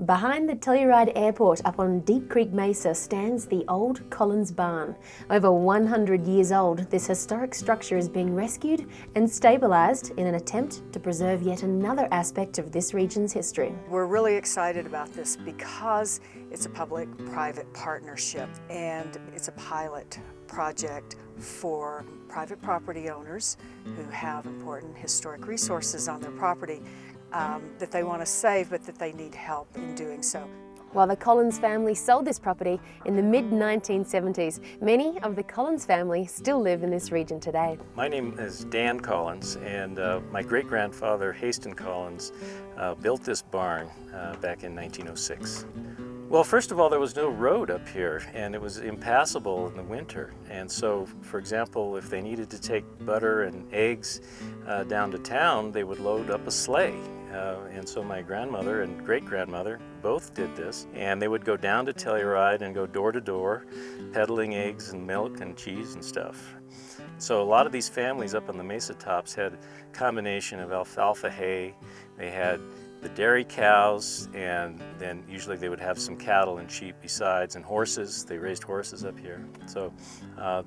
Behind the Telluride Airport up on Deep Creek Mesa stands the old Collins Barn. Over 100 years old, this historic structure is being rescued and stabilised in an attempt to preserve yet another aspect of this region's history. We're really excited about this because it's a public-private partnership and it's a pilot project for private property owners who have important historic resources on their property that they want to save, but that they need help in doing so. While the Collins family sold this property in the mid-1970s, many of the Collins family still live in this region today. My name is Dan Collins, and my great-grandfather, Haston Collins, built this barn back in 1906. Well, first of all, there was no road up here, and it was impassable in the winter. And so, for example, if they needed to take butter and eggs down to town, they would load up a sleigh. And so my grandmother and great-grandmother both did this. And they would go down to Telluride and go door to door, peddling eggs and milk and cheese and stuff. So a lot of these families up on the mesa tops had a combination of alfalfa hay. They had the dairy cows, and then usually they would have some cattle and sheep besides, and horses. They raised horses up here. So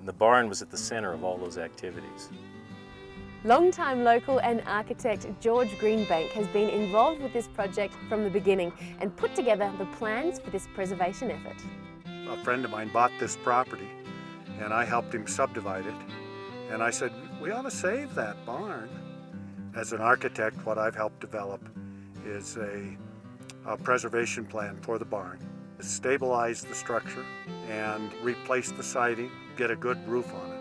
the barn was at the center of all those activities. Longtime local and architect George Greenbank has been involved with this project from the beginning and put together the plans for this preservation effort. A friend of mine bought this property and I helped him subdivide it. And I said, we ought to save that barn. As an architect, what I've helped develop is a preservation plan for the barn. Stabilize the structure and replace the siding, get a good roof on it.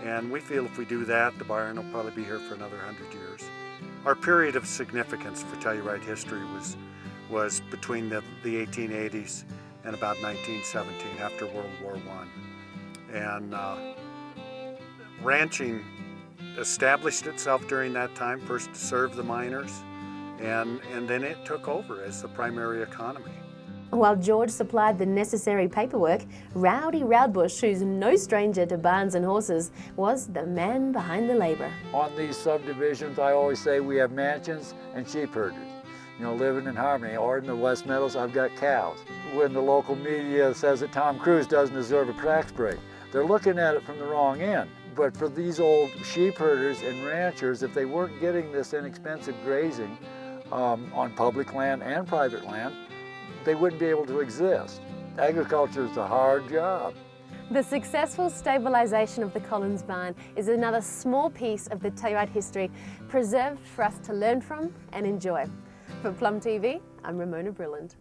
And we feel if we do that, the barn will probably be here for another 100 years. Our period of significance for Telluride history was between the 1880s and about 1917, after World War I. And ranching established itself during that time, first to serve the miners, and then it took over as the primary economy. While George supplied the necessary paperwork, Rowdy Roudbush, who's no stranger to barns and horses, was the man behind the labor. On these subdivisions, I always say we have mansions and sheep herders, living in harmony. Or in the West Meadows, I've got cows. When the local media says that Tom Cruise doesn't deserve a tax break, they're looking at it from the wrong end. But for these old sheep herders and ranchers, if they weren't getting this inexpensive grazing on public land and private land, they wouldn't be able to exist. Agriculture is a hard job. The successful stabilisation of the Collins Barn is another small piece of the Telluride history preserved for us to learn from and enjoy. For Plum TV, I'm Ramona Bruland.